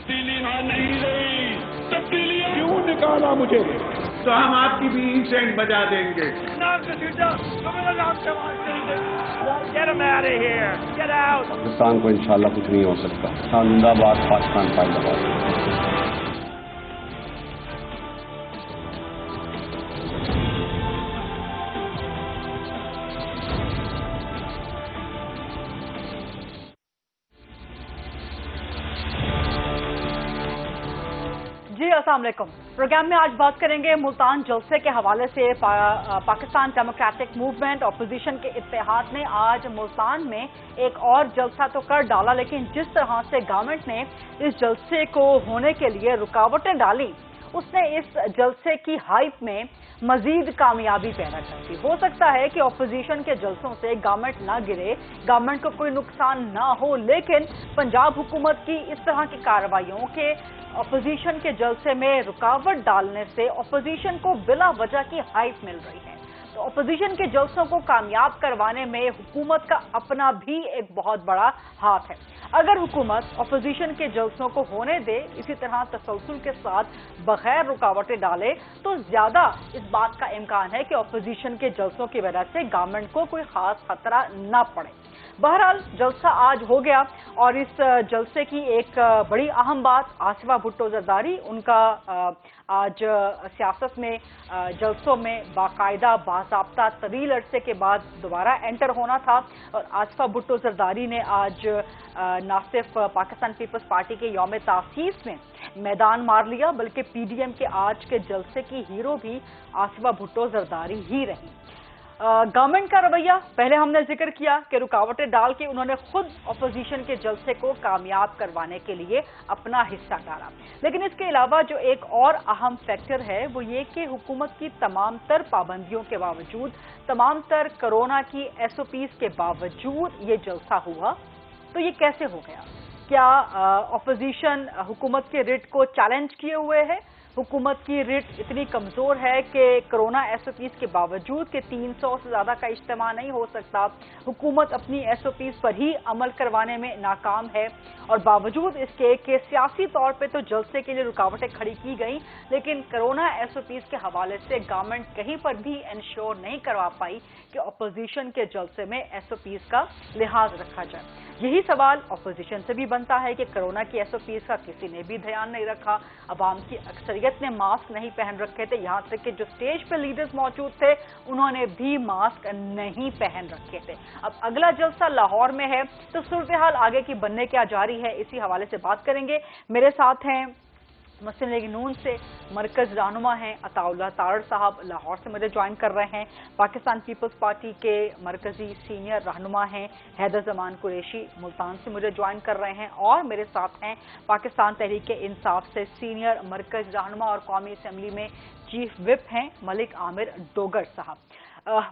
तब्दीली यहाँ नहीं रही, तब्दीली क्यों निकाला मुझे? तो हम आपकी भी सेंट बजा देंगे। पाकिस्तान को इंशाल्लाह कुछ नहीं हो सकता। जिंदाबाद पाकिस्तान जिंदाबाद। जी अस्सलाम वालेकुम। प्रोग्राम में आज बात करेंगे मुल्तान जलसे के हवाले से। पाकिस्तान डेमोक्रेटिक मूवमेंट अपोजिशन के इत्तेहाद ने आज मुल्तान में एक और जलसा तो कर डाला, लेकिन जिस तरह से गवर्नमेंट ने इस जलसे को होने के लिए रुकावटें डाली, उसने इस जलसे की हाइप में मजीद कामयाबी पैदा कर दी। हो सकता है कि अपोजिशन के जलसों से गवर्नमेंट ना गिरे, गवर्नमेंट को कोई नुकसान ना हो, लेकिन पंजाब हुकूमत की इस तरह की कार्रवाइयों के अपोजिशन के जलसे में रुकावट डालने से अपोजिशन को बिला वजह की हाइप मिल रही है। तो अपोजिशन के जलसों को कामयाब करवाने में हुकूमत का अपना भी एक बहुत बड़ा हाथ है। अगर हुकूमत अपोजिशन के जलसों को होने दे, इसी तरह तसलसल के साथ बगैर रुकावटें डाले, तो ज्यादा इस बात का इम्कान है कि अपोजिशन के जलसों की वजह से गवर्नमेंट को कोई खास खतरा न पड़े। बहरहाल जलसा आज हो गया और इस जलसे की एक बड़ी अहम बात आसिफा भुट्टो जरदारी, उनका आज सियासत में जलसों में बाकायदा बाज़ाब्ता तवील अरसे के बाद दोबारा एंटर होना था। और आसिफा भुट्टो जरदारी ने आज न सिर्फ पाकिस्तान पीपल्स पार्टी के यौम तासीस में मैदान मार लिया, बल्कि पीडीएम के आज के जलसे की हीरो भी आसिफा भुट्टो जरदारी ही रही। गवर्नमेंट का रवैया पहले हमने जिक्र किया कि रुकावटें डाल के उन्होंने खुद अपोजिशन के जलसे को कामयाब करवाने के लिए अपना हिस्सा डाला, लेकिन इसके अलावा जो एक और अहम फैक्टर है वो ये कि हुकूमत की तमाम तर पाबंदियों के बावजूद, तमाम तर कोरोना की एसओपीज के बावजूद ये जलसा हुआ। तो ये कैसे हो गया? क्या अपोजिशन हुकूमत के रिट को चैलेंज किए हुए है? हुकूमत की रिट इतनी कमजोर है कि कोरोना एसओपीज के बावजूद कि 300 से ज्यादा का इज्तिमा नहीं हो सकता, हुकूमत अपनी एसओपीज पर ही अमल करवाने में नाकाम है। और बावजूद इसके कि सियासी तौर पे तो जलसे के लिए रुकावटें खड़ी की गई, लेकिन कोरोना एसओपीज के हवाले से गवर्नमेंट कहीं पर भी इंश्योर नहीं करवा पाई कि अपोजिशन के जलसे में एसओपीज का लिहाज रखा जाए। यही सवाल अपोजिशन से भी बनता है कि कोरोना की एसओपीज का किसी ने भी ध्यान नहीं रखा, अवाम की अक्सरियत ने मास्क नहीं पहन रखे थे, यहाँ तक कि जो स्टेज पे लीडर्स मौजूद थे उन्होंने भी मास्क नहीं पहन रखे थे। अब अगला जलसा लाहौर में है, तो सूरत हाल आगे की बनने क्या जा रही है, इसी हवाले से बात करेंगे। मेरे साथ हैं मुस्लिम लीग नून से मरकज रहनुमा हैं अताउल्लाह तारड़ साहब, लाहौर से मुझे ज्वाइन कर रहे हैं। पाकिस्तान पीपल्स पार्टी के मरकजी सीनियर रहनुमा हैं हैदर जमान कुरैशी, मुल्तान से मुझे ज्वाइन कर रहे हैं। और मेरे साथ हैं पाकिस्तान तहरीक इंसाफ से सीनियर मरकज रहनुमा और कौमी असम्बली में चीफ विप हैं मलिक आमिर डोगर साहब।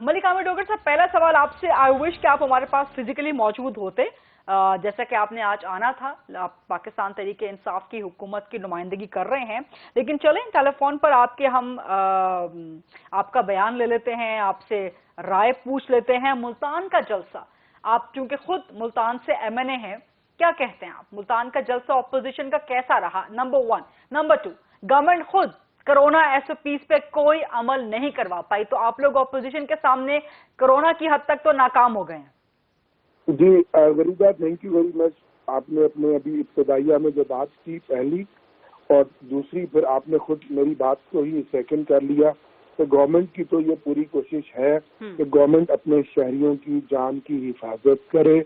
मलिक आमिर डोगर साहब, पहला सवाल आपसे, आई विश कि आप हमारे पास फिजिकली मौजूद होते, जैसा कि आपने आज आना था। आप पाकिस्तान तहरीक इंसाफ की हुकूमत की नुमाइंदगी कर रहे हैं, लेकिन चलें टेलीफोन पर आपके हम आपका बयान ले लेते हैं, आपसे राय पूछ लेते हैं। मुल्तान का जलसा, आप चूंकि खुद मुल्तान से एमएनए हैं, क्या कहते हैं आप? मुल्तान का जलसा अपोजिशन का कैसा रहा? नंबर 1। नंबर 2, गवर्नमेंट खुद कोरोना एसओपीज पे कोई अमल नहीं करवा पाई, तो आप लोग अपोजिशन के सामने कोरोना की हद तक तो नाकाम हो गए हैं। जी वरीदा, थैंक यू वेरी मच। आपने अपने अभी इब्तदाइया में जो बात की पहली और दूसरी, फिर आपने खुद मेरी बात को ही सेकंड कर लिया। तो गवर्नमेंट की तो ये पूरी कोशिश है कि गवर्नमेंट अपने शहरियों की जान की हिफाजत करे,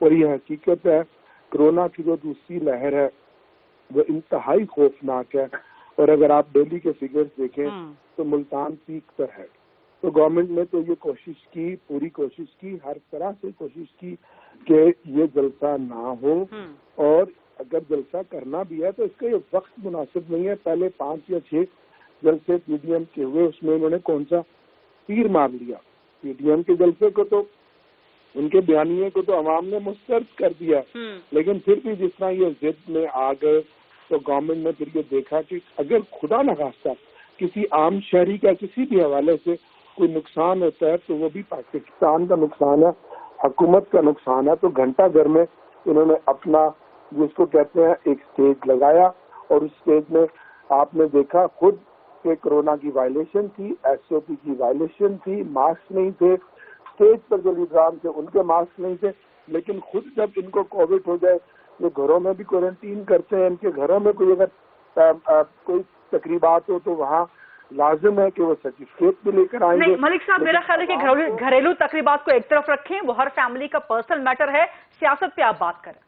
और ये हकीकत है कोरोना की जो दूसरी लहर है वो इंतहाई खौफनाक है। और अगर आप दिल्ली के फिगर्स देखें तो मुल्तान पीक पर है। तो गवर्नमेंट ने तो ये कोशिश की, पूरी कोशिश की, हर तरह से कोशिश की कि ये जलसा ना हो, और अगर जलसा करना भी है तो इसका ये वक्त मुनासिब नहीं है। पहले 5 या 6 जलसे पीडीएम के हुए, उसमें उन्होंने कौन सा तीर मार लिया। पीडीएम के जलसे को तो, उनके बयानिए को तो अवाम ने मुस्तरद कर दिया, लेकिन फिर भी जिस तरह ये जिद में आ गए, तो गवर्नमेंट ने फिर ये देखा कि अगर खुदा न खास्ता किसी आम शहरी का किसी भी हवाले से कोई नुकसान होता है तो वो भी पाकिस्तान का नुकसान है, हुकूमत का नुकसान है। तो घंटा घर में उन्होंने अपना जिसको कहते हैं एक स्टेज लगाया, और उस स्टेज में आपने देखा खुद कि कोरोना की वायलेशन थी, एसओपी की वायलेशन थी, मास्क नहीं थे, स्टेज पर जो लीडरान थे उनके मास्क नहीं थे, लेकिन खुद जब इनको कोविड हो जाए वो घरों में भी क्वारंटीन करते हैं। इनके घरों में कोई अगर कोई तकरीबात हो तो वहाँ लाजिम है कि वो सर्टिफिकेट भी लेकर आएंगे। नहीं मलिक साहब, मेरा ख्याल है कि घरेलू तकरीबात को एक तरफ रखें, वो हर फैमिली का पर्सनल मैटर है, सियासत पे आप बात करें।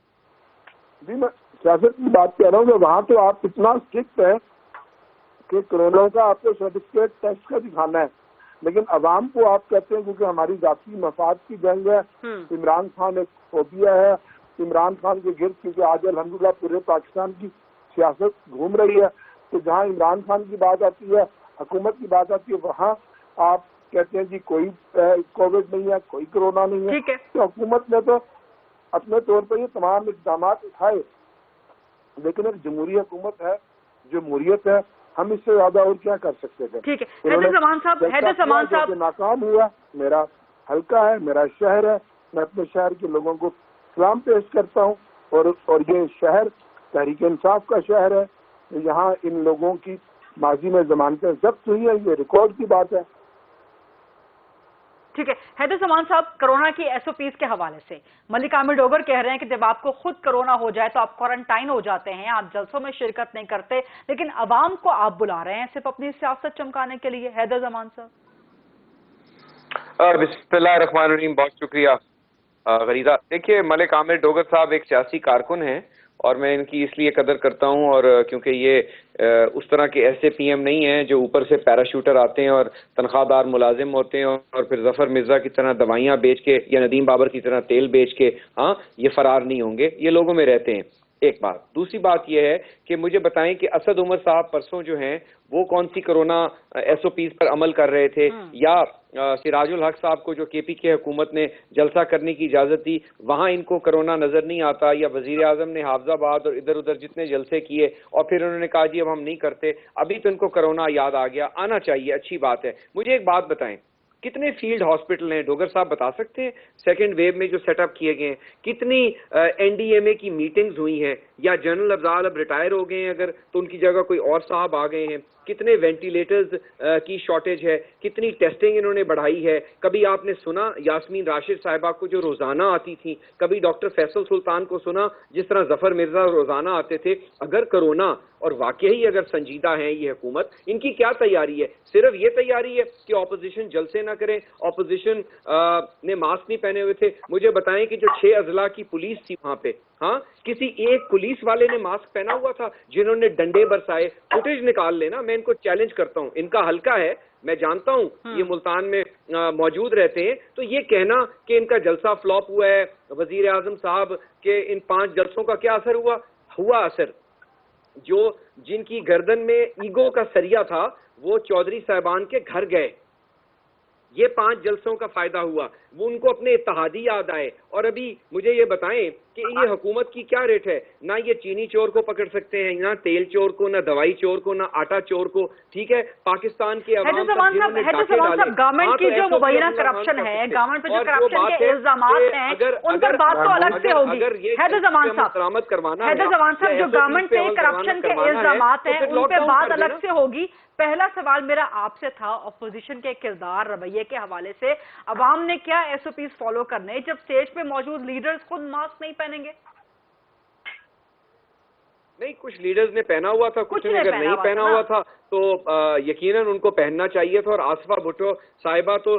जी मैं सियासत की बात कर रहा हूँ, वहाँ तो आप इतना स्ट्रिक्ट है कि कोरोना का आपको सर्टिफिकेट टेस्ट का दिखाना है, लेकिन अवाम को आप कहते हैं क्योंकि हमारी जाती मफाद की जंग है, इमरान खान एक फोबिया है, इमरान खान के गिर्द क्योंकि आज अल्हम्दुलिल्लाह पूरे पाकिस्तान की सियासत घूम रही है, तो जहाँ इमरान खान की बात आती है, हुकूमत की बात आती है, वहाँ आप कहते हैं जी कोई कोविड नहीं है, कोई कोरोना नहीं है। तो हुकूमत ने तो अपने तौर पर ये तमाम इक़दाम उठाए, लेकिन एक जमहूरी हुकूमत है, जमहूरियत है, हम इससे ज्यादा और क्या कर सकते थे। ठीक है हैदर ज़मान साहब, नाकाम हुआ। मेरा हल्का है, मेरा शहर है, मैं अपने शहर के लोगों को सलाम पेश करता हूँ, और ये शहर तहरीक इंसाफ का शहर है। यहाँ इन लोगों की माजी में जमानतें जब्त हुई है, ये रिकॉर्ड की बात है। ठीक है हैदर ज़मान साहब, कोरोना की एसओपीज के हवाले से मलिक आमिर डोगर कह रहे हैं कि जब आपको खुद कोरोना हो जाए तो आप क्वारंटाइन हो जाते हैं, आप जलसों में शिरकत नहीं करते, लेकिन अवाम को आप बुला रहे हैं सिर्फ अपनी सियासत चमकाने के लिए। हैदर ज़मान साहब। बिस्मिल्लाहिर्रहमानिर्रहीम, बहुत शुक्रिया गरीदा। देखिए मलिक आमिर डोगर साहब एक सियासी कारकुन हैं और मैं इनकी इसलिए कदर करता हूं, और क्योंकि ये उस तरह के ऐसे पीएम नहीं हैं जो ऊपर से पैराशूटर आते हैं और तनख्वाहदार मुलाजिम होते हैं और फिर जफर मिर्जा की तरह दवाइयां बेच के या नदीम बाबर की तरह तेल बेच के ये फरार नहीं होंगे, ये लोगों में रहते हैं। एक बात। दूसरी बात यह है कि मुझे बताएं कि असद उमर साहब परसों जो हैं वो कौन सी कोरोना एसओपीज पर अमल कर रहे थे, या सिराजुल हक साहब को जो केपी के हुकूमत ने जलसा करने की इजाजत दी वहां इनको कोरोना नजर नहीं आता, या वजीर आजम ने हाफजाबाद और इधर उधर जितने जलसे किए और फिर उन्होंने कहा जी अब हम नहीं करते, अभी तो इनको कोरोना याद आ गया। आना चाहिए, अच्छी बात है। मुझे एक बात बताएं, कितने फील्ड हॉस्पिटल हैं डोगर साहब, बता सकते हैं सेकेंड वेव में जो सेटअप किए गए हैं? कितनी एनडीएमए की मीटिंग्स हुई हैं, या जनरल अफजाल अब रिटायर हो गए हैं अगर तो उनकी जगह कोई और साहब आ गए हैं? कितने वेंटिलेटर्स की शॉर्टेज है, कितनी टेस्टिंग इन्होंने बढ़ाई है? कभी आपने सुना यास्मीन राशिद साहिबा को जो रोजाना आती थी, कभी डॉक्टर फैसल सुल्तान को सुना जिस तरह जफर मिर्जा रोजाना आते थे? अगर कोरोना और वाकई अगर संजीदा है ये हुकूमत, इनकी क्या तैयारी है? सिर्फ ये तैयारी है कि ऑपोजिशन जलसे ना करें, ऑपोजिशन ने मास्क नहीं पहने हुए थे। मुझे बताएं कि जो 6 अजला की पुलिस थी वहां पे, किसी एक पुलिस वाले ने मास्क पहना हुआ था जिन्होंने डंडे बरसाए? फुटेज निकाल लेना, मैं इनको चैलेंज करता हूं। इनका हल्का है, मैं जानता हूं ये मुल्तान में मौजूद रहते हैं, तो ये कहना कि इनका जलसा फ्लॉप हुआ है, वजीर आजम साहब के इन 5 जलसों का क्या असर हुआ असर। जो जिनकी गर्दन में ईगो का सरिया था वो चौधरी साहबान के घर गए, ये 5 जलसों का फायदा हुआ, वो उनको अपने इत्तेहादी याद आए। और अभी मुझे ये बताएं कि ये हुकूमत की क्या रेट है? ना ये चीनी चोर को पकड़ सकते हैं, ना तेल चोर को, ना दवाई चोर को, ना आटा चोर को। ठीक है, पाकिस्तान के गवर्नमेंट की जो मुबैना करप्शन है, गवर्नमेंट पे जो करप्शन के इल्जामात हैं, उन पर बात तो अलग से होगी। हैदर ज़मान साहब, जो गवर्नमेंट पे करप्शन के इल्जामात हैं उन पे बात अलग से होगी। पहला सवाल मेरा आपसे था ऑपोजिशन के किरदार रवैये के हवाले से, अवाम ने क्या एसओपीज फॉलो करने जब स्टेज पे मौजूद लीडर्स खुद मास्क नहीं पहनेंगे? नहीं, कुछ लीडर्स ने पहना हुआ था, कुछ ने अगर नहीं पहना हुआ था तो यकीनन उनको पहनना चाहिए था। और आसफा भुट्टो साहिबा तो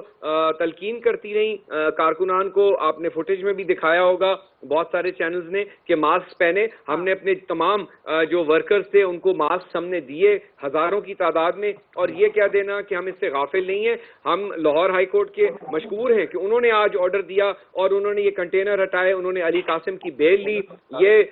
तलकीन करती रही कारकुनान को, आपने फुटेज में भी दिखाया होगा बहुत सारे चैनल्स ने कि मास्क पहने। हमने अपने तमाम जो वर्कर्स थे उनको मास्क हमने दिए हजारों की तादाद में, और ये क्या देना कि हम इससे गाफिल नहीं है। हम लाहौर हाई कोर्ट के मशकूर हैं कि उन्होंने आज ऑर्डर दिया और उन्होंने ये कंटेनर हटाए, उन्होंने अली कासिम की बेल ली। ये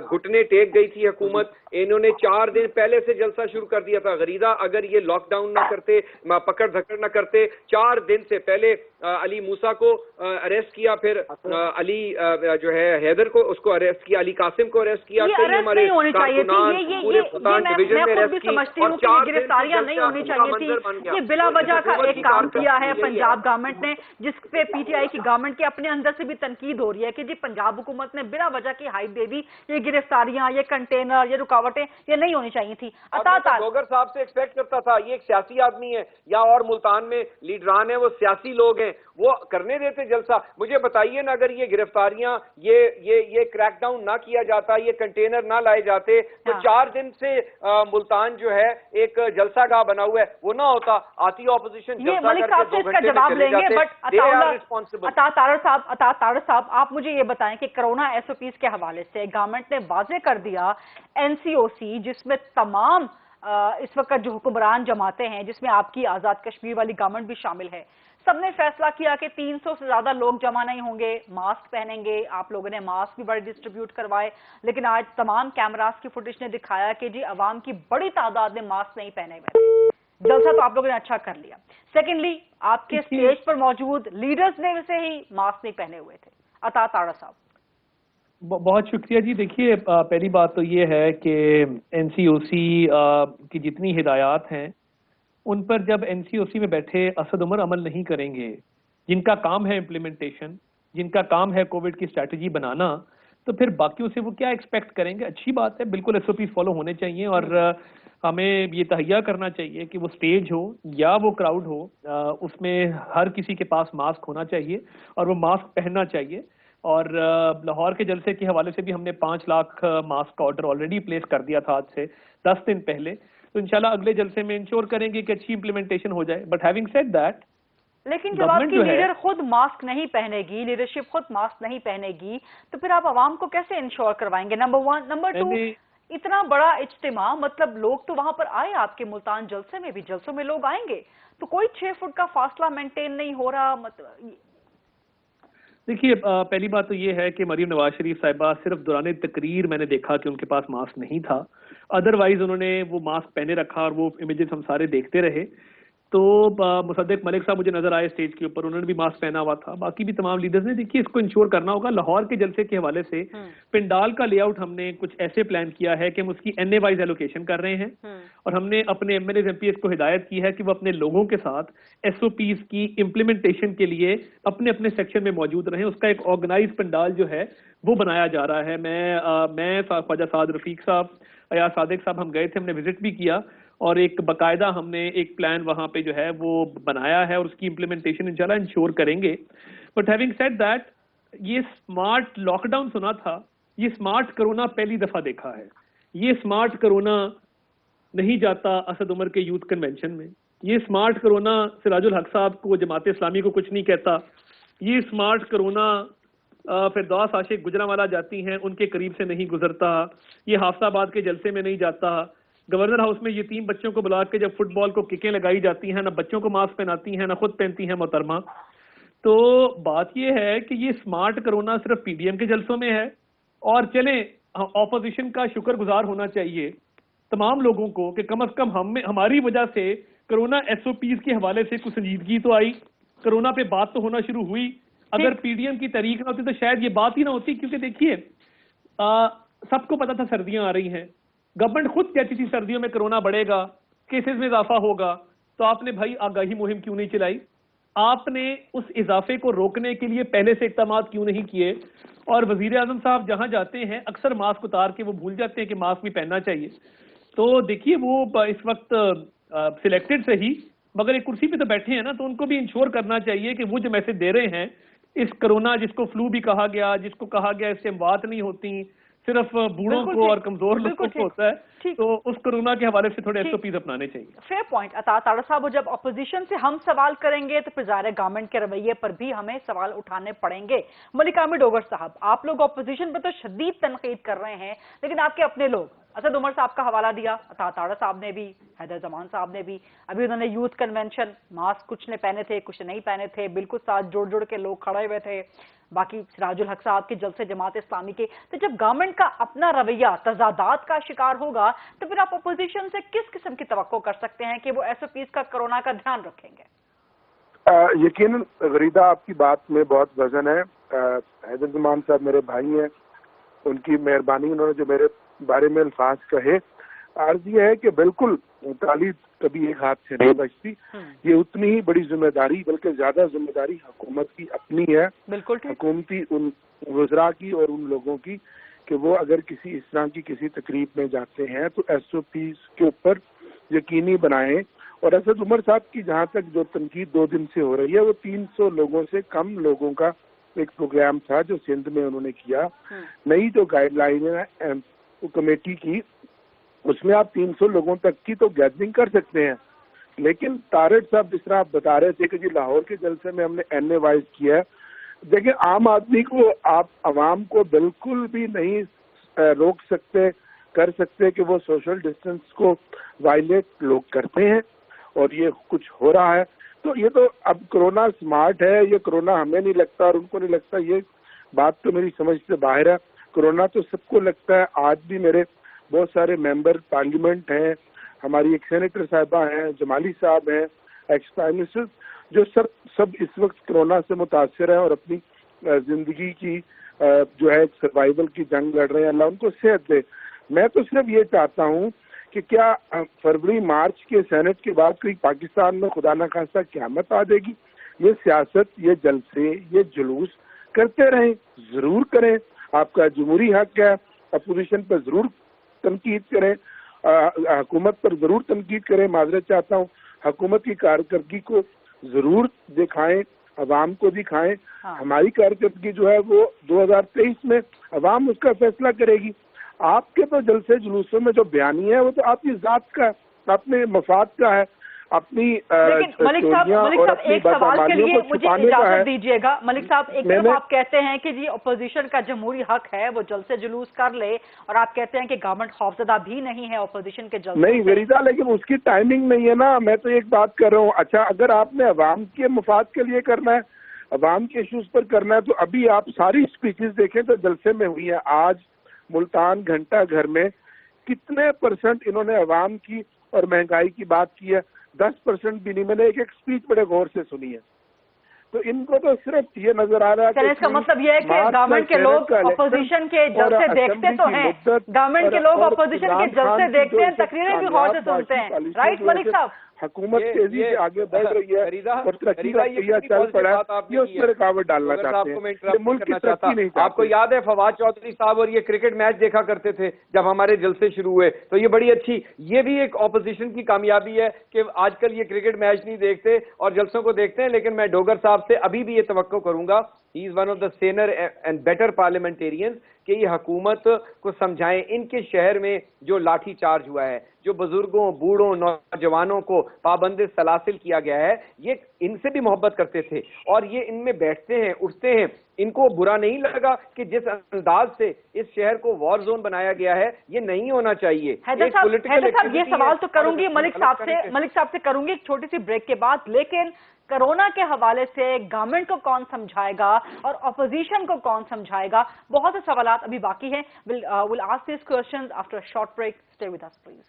घुटने टेक गई थी हुकूमत, इन्होंने 4 दिन पहले से जलसा शुरू कर दिया था। गरीदा, अगर ये लॉकडाउन ना करते, पकड़ धकड़ ना करते, 4 दिन से पहले अली मूसा को अरेस्ट किया, फिर अली जो है हैदर को उसको अरेस्ट किया, अली कासिम को अरेस्ट किया, कई हमारे होनी चाहिए थी, पूरे फुल्तान डिवीजन में अरेस्ट की, और 4 गिरफ्तारियां नहीं होनी चाहिए थी। ये बिला वजह का एक काम किया है पंजाब गवर्नमेंट ने, जिसपे पीटीआई की गवर्नमेंट के अपने अंदर से भी तनकीद हो रही है कि जी पंजाब हुकूमत ने बिला वजह की हाइप दे दी। ये गिरफ्तारियां, ये कंटेनर, ये रुकावटें, ये नहीं होनी चाहिए थी। डोगर साहब से एक्सपेक्ट करता था, ये एक सियासी आदमी है, या और मुल्तान में लीडरान है वो सियासी लोग हैं, वो करने देते जलसा। मुझे बताइए ना, अगर ये गिरफ्तारियां, ये क्रैकडाउन ना किया जाता, ये कंटेनर ना लाए जाते, तो 4 दिन से मुल्तान जो है एक जलसागाह बना हुआ है, वो ना होता। आती ऑपोजिशन ये मलिक साहब से इसका जवाब लेंगे, बट अता तारड़ साहब आप मुझे ये बताएं कि कोरोना एसओपीज के हवाले से गवर्नमेंट ने वाजे कर दिया एनसीओसी, जिसमें तमाम इस वक्त जो हुक्मरान जमाते हैं, जिसमें आपकी आजाद कश्मीर वाली गवर्नमेंट भी शामिल है, सबने फैसला किया कि 300 से ज्यादा लोग जमा नहीं होंगे, मास्क पहनेंगे। आप लोगों ने मास्क भी बड़े डिस्ट्रीब्यूट करवाए, लेकिन आज तमाम कैमरास की फुटेज ने दिखाया कि जी अवाम की बड़ी तादाद ने मास्क नहीं पहने हुए थे। जलसा तो आप लोगों ने अच्छा कर लिया। सेकेंडली, आपके स्टेज पर मौजूद लीडर्स ने वैसे ही मास्क नहीं पहने हुए थे। अता ताड़ा साहब, बहुत शुक्रिया जी। देखिए, पहली बात तो ये है कि एनसीओसी की जितनी हिदायत हैं उन पर जब एनसीओसी में बैठे असद उमर अमल नहीं करेंगे, जिनका काम है इम्प्लीमेंटेशन, जिनका काम है कोविड की स्ट्रैटेजी बनाना, तो फिर बाकियों से वो क्या एक्सपेक्ट करेंगे। अच्छी बात है, बिल्कुल एसओपी फॉलो होने चाहिए, और हमें ये तहैया करना चाहिए कि वो स्टेज हो या वो क्राउड हो, उसमें हर किसी के पास मास्क होना चाहिए और वो मास्क पहनना चाहिए। और लाहौर के जलसे के हवाले से भी हमने 5 लाख मास्क का ऑर्डर ऑलरेडी प्लेस कर दिया था आज से 10 दिन पहले, तो इंशाल्लाह अगले जलसे में इंश्योर करेंगे कि अच्छी इंप्लीमेंटेशन हो जाए। बट हैविंग सेड दैट, लेकिन जब आपकी लीडर खुद मास्क नहीं पहनेगी, लीडरशिप खुद मास्क नहीं पहनेगी, तो फिर आप आवाम को कैसे इंश्योर करवाएंगे? नंबर 1। नंबर 2, इतना बड़ा इज्तिमा, मतलब लोग तो वहां पर आए, आपके मुल्तान जलसे में भी, जलसों में लोग आएंगे, तो कोई 6 फुट का फासला मेंटेन नहीं हो रहा। मतलब देखिए, पहली बात तो ये है कि मरीम नवाज शरीफ साहिबा सिर्फ दौरान तकरीर मैंने देखा कि उनके पास मास्क नहीं था, अदरवाइज उन्होंने वो मास्क पहने रखा और वो इमेजेस हम सारे देखते रहे। तो मुसद्दिक मलिक साहब मुझे नजर आए स्टेज के ऊपर, उन्होंने भी मास्क पहना हुआ था, बाकी भी तमाम लीडर्स ने। देखिए, इसको इंश्योर करना होगा। लाहौर के जलसे के हवाले से पिंडाल का लेआउट हमने कुछ ऐसे प्लान किया है कि हम उसकी एनए वाइज एलोकेशन कर रहे हैं, और हमने अपने एमएलए एमपीएस को हिदायत की है कि वो अपने लोगों के साथ एसओपीज की इम्प्लीमेंटेशन के लिए अपने अपने सेक्शन में मौजूद रहें। उसका एक ऑर्गेनाइज पंडाल जो है वो बनाया जा रहा है। मैं ख्वाजा साद रफीक साहब, अयाज सादिक साहब, हम गए थे, हमने विजिट भी किया, और एक बाकायदा हमने एक प्लान वहां पे जो है वो बनाया है, और उसकी इम्प्लीमेंटेशन इंशाल्लाह इंश्योर करेंगे। बट हैविंग सेड दैट, ये स्मार्ट लॉकडाउन सुना था, ये स्मार्ट कोरोना पहली दफा देखा है। ये स्मार्ट कोरोना नहीं जाता असद उमर के यूथ कन्वेंशन में, ये स्मार्ट कोरोना सिराजुल हक साहब को, जमात इस्लामी को कुछ नहीं कहता। ये स्मार्ट कोरोना फिरदौस आशिक गुजरांवाला जाती हैं, उनके करीब से नहीं गुजरता। ये हाफसाबाद के जलसे में नहीं जाता। गवर्नर हाउस में यतीम बच्चों को बुला के जब फुटबॉल को किकें लगाई जाती हैं, ना बच्चों को मास्क पहनाती हैं, ना खुद पहनती हैं मोहतरमा। तो बात यह है कि ये स्मार्ट कोरोना सिर्फ पीडीएम के जलसों में है। और चलें, ऑपोजिशन का शुक्रगुजार होना चाहिए तमाम लोगों को कि कम अज कम हमारी वजह से कोरोना एसओपीज के हवाले से कुछ संजीदगी तो आई, कोरोना पे बात तो होना शुरू हुई। अगर पीडीएम की तारीख ना होती तो शायद ये बात ही ना होती, क्योंकि देखिए सबको पता था सर्दियां आ रही हैं, गवर्नमेंट खुद कहती थी सर्दियों में कोरोना बढ़ेगा, केसेस में इजाफा होगा, तो आपने भाई आगाही मुहिम क्यों नहीं चलाई? आपने उस इजाफे को रोकने के लिए पहले से इक़दाम क्यों नहीं किए? और वजीर आजम साहब जहां जाते हैं अक्सर मास्क उतार के वो भूल जाते हैं कि मास्क भी पहनना चाहिए। तो देखिए, वो इस वक्त सिलेक्टेड से ही, मगर एक कुर्सी पे तो बैठे हैं ना, तो उनको भी इंश्योर करना चाहिए कि वो जो मैसेज दे रहे हैं, इस कोरोना जिसको फ्लू भी कहा गया, जिसको कहा गया इससे बात नहीं होती, सिर्फ बूढ़ों को और कमजोर लोगों को होता है, तो उस कोरोना के हवाले से थोड़े एसओपीज अपनाने चाहिए। फेयर पॉइंट अता ताड़ा साहब। जब अपोजिशन से हम सवाल करेंगे तो फिर ज़ाहिर गवर्नमेंट के रवैये पर भी हमें सवाल उठाने पड़ेंगे। मलिक आमिर डोगर साहब, आप लोग अपोजिशन पर तो शदीद तनकीद कर रहे हैं, लेकिन आपके अपने लोग, असद उमर साहब का हवाला दिया, अता ताड़ा साहब ने भी, हैदर जमान साहब ने भी, अभी उन्होंने यूथ कन्वेंशन, मास्क कुछ ने पहने थे, कुछ नहीं पहने थे, बिल्कुल साथ जोड़ जोड़ के लोग खड़े हुए थे, बाकी सिराजुल हक साहब के जलसे जमात इस्लामी के। तो जब गवर्नमेंट का अपना रवैया तजादात का शिकार होगा, तो फिर आप अपोजिशन से किस किस्म की तवक्को कर सकते हैं कि वो एसओपीज का कोरोना का ध्यान रखेंगे? यकीनन गरीदा आपकी बात में बहुत वजन है। हैदर जमान साहब मेरे भाई हैं, उनकी मेहरबानी, उन्होंने जो मेरे बारे में अल्फाज कहे, अर्ज ये है कि बिल्कुल ताली कभी एक हाथ से नहीं बचती। ये उतनी ही बड़ी जिम्मेदारी, बल्कि ज्यादा जिम्मेदारी हुकूमत की अपनी है, बिल्कुल हुकूमती उन वज़रा की और उन लोगों की, कि वो अगर किसी इस तरह की किसी तकरीब में जाते हैं तो SOPs के ऊपर यकीनी बनाएं। और असद उमर साहब की जहाँ तक जो तनकीद 2 दिन से हो रही है, वो 300 लोगों से कम लोगों का एक प्रोग्राम था जो सिंध में उन्होंने किया। नई जो गाइडलाइन है कमेटी की, उसमें आप 300 लोगों तक की तो गैदरिंग कर सकते हैं, लेकिन तारड़ साहब जिस तरह आप बता रहे थे कि जी लाहौर के जलसे में हमने NA वाइज किया है, देखिए आम आदमी को, आप अवाम को बिल्कुल भी नहीं रोक सकते, कर सकते कि वो सोशल डिस्टेंस को वायलेट लोग करते हैं, और ये कुछ हो रहा है। तो ये तो अब कोरोना स्मार्ट है, ये कोरोना हमें नहीं लगता और उनको नहीं लगता, ये बात तो मेरी समझ से बाहर है। कोरोना तो सबको लगता है। आज भी मेरे बहुत सारे मेंबर पार्लियामेंट हैं, हमारी एक सेनेटर साहिबा हैं, जमाली साहब हैं, एक्स प्राइम मिनिस्टर, जो सब इस वक्त कोरोना से मुतासर हैं और अपनी जिंदगी की जो है सर्वाइवल की जंग लड़ रहे हैं। अल्लाह उनको सेहत दे। मैं तो सिर्फ ये चाहता हूँ कि क्या फरवरी मार्च के सेनेट के बाद कोई पाकिस्तान में खुदा न खास्ता क़यामत आ जाएगी? ये सियासत, ये जलसे, ये जुलूस करते रहें, जरूर करें, आपका जमहूरी हक है, अपोजिशन पर जरूर तनकीद करें, हुकूमत पर जरूर तनकीद करें। माजरत चाहता हूँ, हुकूमत की कारकर्दगी को जरूर दिखाएं, अवाम को दिखाएं। हमारी कारकर्दगी जो है वो 2023 में अवाम उसका फैसला करेगी। आपके तो जलसे जुलूसों में जो बयानी है वो तो आपकी जात का, अपने मफाद का है, अपनी लेकिन मलिक साहब एक सवाल के लिए मुझे इजाजत दीजिएगा। मलिक साहब, एक तरफ आप कहते हैं कि जी अपोजिशन का जमहूरी हक है, वो जलसे जुलूस कर ले, और आप कहते हैं कि गवर्नमेंट खौफजदा भी नहीं है अपोजिशन के जलसे नहीं वरीदा, लेकिन उसकी टाइमिंग नहीं है ना। मैं तो एक बात कर रहा हूँ, अच्छा अगर आपने अवाम के मफाद के लिए करना है, अवाम के इशूज पर करना है, तो अभी आप सारी स्पीचेस देखें तो जलसे में हुई है। आज मुल्तान घंटा घर में कितने % इन्होंने अवाम की और महंगाई की बात की है? 10% भी नहीं। मैंने एक स्पीच बड़े गौर से सुनी है। तो इनको तो सिर्फ ये नजर आ रहा है कि इसका मतलब ये है कि गवर्नमेंट के लोग अपोजिशन के जलसे देखते तो हैं, गवर्नमेंट के लोग अपोजिशन के जलसे देखते हैं, तकरीरें भी गौर से सुनते हैं। राइट मलिक साहब? हुकूमत तेजी से आगे बढ़ रही है और तरक्की का पहिया चल पड़ा है, ये उसमें रुकावट डालना चाहते हैं, मुल्क की तरक्की नहीं चाहते। आपको याद है फवाद चौधरी साहब और ये क्रिकेट मैच देखा करते थे जब हमारे जलसे शुरू हुए, तो ये बड़ी अच्छी, ये भी एक ऑपोजिशन की कामयाबी है कि आजकल ये क्रिकेट मैच नहीं देखते और जलसों को देखते हैं। लेकिन मैं डोगर साहब से अभी भी ये तवक्को करूंगा, he is one of the saner and better parliamentarians, कि ये हुकूमत को समझाएं। इनके शहर में जो लाठी चार्ज हुआ है, जो बुजुर्गों, बूढ़ों, नौजवानों को पाबंद सलासिल किया गया है, ये इनसे भी मोहब्बत करते थे और ये इनमें बैठते हैं, उठते हैं। इनको बुरा नहीं लगा कि जिस अंदाज से इस शहर को वॉर जोन बनाया गया है, ये नहीं होना चाहिए। हैदर साहब ये सवाल तो करूंगी मलिक साहब से करूंगी एक छोटी सी ब्रेक के बाद, लेकिन कोरोना के हवाले से गवर्नमेंट को कौन समझाएगा और अपोजिशन को कौन समझाएगा, बहुत से सवालात अभी बाकी हैं। We'll ask these questions after a short break. Stay with us, please.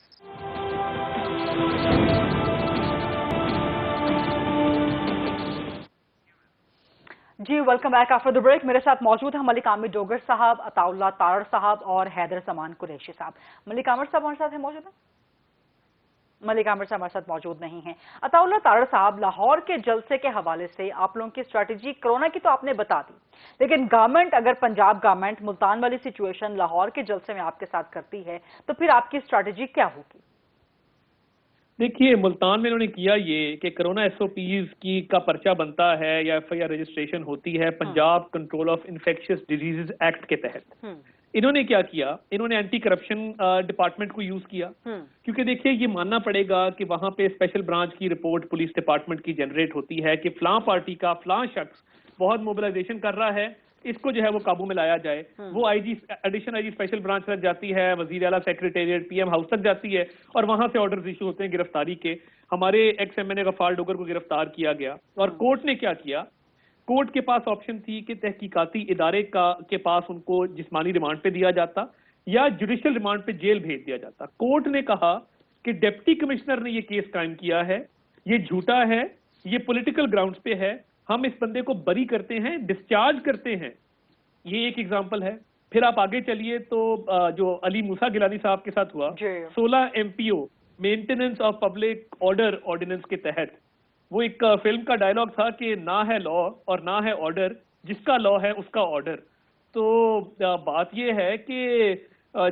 जी welcome back after the break. मेरे साथ मौजूद हैं मलिक आमिर डोगर साहब, अताउल्लाह तारड़ साहब और हैदर जमान कुरैशी साहब। मलिक आमिर साहब हमारे साथ मौजूद हैं? मलिक आमिर साहब हमारे साथ मौजूद नहीं हैं। अताउल्लाह तारड़ साहब, लाहौर के जलसे के हवाले से आप लोगों की स्ट्रैटेजी कोरोना की तो आपने बता दी, लेकिन गवर्नमेंट, अगर पंजाब गवर्नमेंट मुल्तान वाली सिचुएशन लाहौर के जलसे में आपके साथ करती है तो फिर आपकी स्ट्रैटेजी क्या होगी? देखिए, मुल्तान में इन्होंने किया ये कि कोरोना SOPs की का पर्चा बनता है या FIR रजिस्ट्रेशन होती है Punjab control of infectious diseases act के तहत। इन्होंने क्या किया, इन्होंने एंटी करप्शन डिपार्टमेंट को यूज किया, क्योंकि देखिए ये मानना पड़ेगा कि वहां पे स्पेशल ब्रांच की रिपोर्ट पुलिस डिपार्टमेंट की जनरेट होती है कि फलां पार्टी का फलां शख्स बहुत मोबिलाइजेशन कर रहा है, इसको जो है वो काबू में लाया जाए। वो एडिशनल IG स्पेशल ब्रांच तक जाती है, वजीर आला सेक्रेटेरिएट PM हाउस तक जाती है और वहां से ऑर्डर्स इशू होते हैं गिरफ्तारी के। हमारे XMNA गफ्फार डोगर को गिरफ्तार किया गया और कोर्ट ने क्या किया, कोर्ट के पास ऑप्शन थी कि तहकीकाती इदारे के पास उनको जिस्मानी रिमांड पे दिया जाता या जुडिशियल रिमांड पे जेल भेज दिया जाता। कोर्ट ने कहा कि डिप्टी कमिश्नर ने ये केस कायम किया है, ये झूठा है, یہ پولیٹیکل گراؤنڈز پہ ہے، ہم اس بندے کو بری کرتے ہیں، ڈسچارج کرتے ہیں، یہ ایک ایگزامپل ہے۔ پھر آپ آگے چلیے تو جو علی موسیٰ گیلانی صاحب کے ساتھ ہوا، 16 MPO maintenance of public order ordinance کے تحت، وہ ایک فلم کا ڈائلاگ تھا کہ نہ ہے لا اور نہ ہے آرڈر، جس کا لا ہے اس کا آرڈر۔ تو بات یہ ہے کہ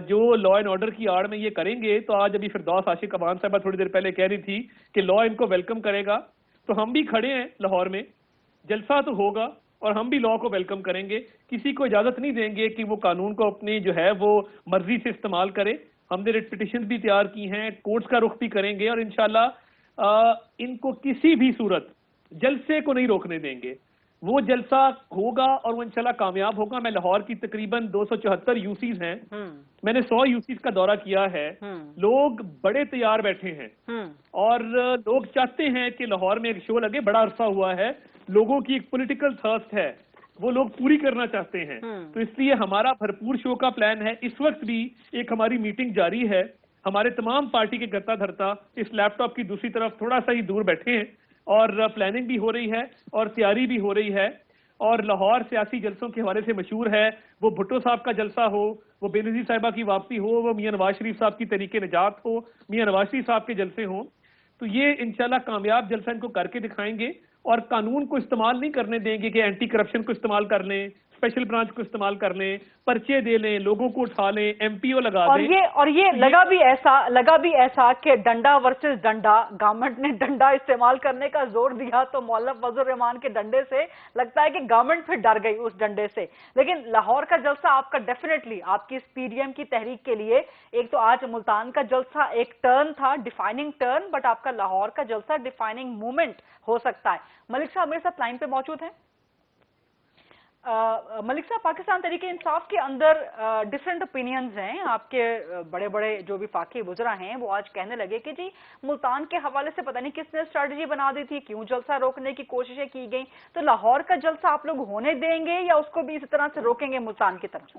جو لا اینڈ آرڈر کی آڑ میں یہ کریں گے، تو آج ابھی فردوس عاشق امان صاحبہ تھوڑی دیر پہلے کہہ رہی تھی کہ لا ان کو ویلکم کرے گا، تو ہم بھی کھڑے ہیں لاہور میں، جلسہ تو ہوگا اور ہم بھی لا کو ویلکم کریں گے، کسی کو اجازت نہیں دیں گے کہ وہ قانون کو اپنی جو ہے وہ مرضی سے استعمال کرے۔ ہم نے ریٹ پٹیشن بھی تیار کی ہیں، کورٹس کا رخ بھی کریں گے، اور انشاءاللہ ان کو کسی بھی صورت جلسے کو نہیں روکنے دیں گے۔ وہ جلسہ ہوگا اور وہ انشاءاللہ کامیاب ہوگا۔ میں لاہور کی تقریباً 274 یوسیز ہیں، میں نے 100 یوسیز کا دورہ کیا ہے، لوگ بڑے تیار بیٹھے ہیں اور لوگ چاہتے ہیں کہ لاہور میں ایک شو لگے، بڑا عرصہ ہوا ہے، لوگوں کی ایک پولیٹیکل تھرسٹ ہے، وہ لوگ پوری کرنا چاہتے ہیں، تو اس لیے ہمارا بھرپور شو کا پلان ہے۔ اس وقت بھی ایک ہماری میٹنگ جاری ہے، ہمارے تمام پارٹی کے کرتا دھرتا اس لیپ ٹاپ کی دوسری طرف تھوڑا سا ہی دور بیٹھے ہیں، اور پلاننگ بھی ہو رہی ہے اور تیاری بھی ہو رہی ہے۔ اور لاہور سیاسی جلسوں کے حوالے سے مشہور ہے، وہ بھٹو صاحب کا جلسہ ہو، وہ بے نظیر صاحبہ کی واپسی ہو، وہ میاں نواز شریف صاحب کی تحریک نجات ہو، میاں نواز شریف صاحب کے جلسے ہوں، تو یہ انشاءاللہ کامیاب جلسہ ان کو کر کے دکھائیں گے، اور قانون کو استعمال نہیں کرنے دیں گے کہ اینٹی کرپشن کو استعمال کر لیں، اسپیشل برانچ کو استعمال کر لیں، پرچے دے لیں، لوگوں کو اٹھا لیں، MPO لگا دیں۔ اور یہ لگا بھی ایسا کہ ڈنڈا ورسز ڈنڈا، گورنمنٹ نے ڈنڈا استعمال کرنے کا زور دیا تو مولف فضل الرحمان کے ڈنڈے سے لگتا ہے کہ گورنمنٹ پھر ڈر گئی اس ڈنڈے سے۔ لیکن لاہور کا جلسہ آپ کا ڈیفینیٹلی آپ کی اس PDM کی تحریک کے لیے، ایک تو آج ملتان کا جلسہ ایک ٹرن تھا، ڈیفائننگ ٹرن، بٹ آپ کا لاہور کا جلسہ ڈیفائننگ مومنٹ ہو سکتا ہے۔ ملک صاحب میرے ساتھ لائن پہ موجود ہیں۔ ملک صاحب، پاکستان تحریک انصاف کے اندر ڈفرینٹ اوپینینز ہیں، آپ کے بڑے بڑے جو بھی فاقی وزراء ہیں وہ آج کہنے لگے کہ جی ملتان کے حوالے سے پتہ نہیں کس نے اسٹریٹجی بنا دی تھی، کیوں جلسہ روکنے کی کوششیں کی گئیں، تو لاہور کا جلسہ آپ لوگ ہونے دیں گے یا اس کو بھی اسی طرح سے روکیں گے ملتان کی طرف؟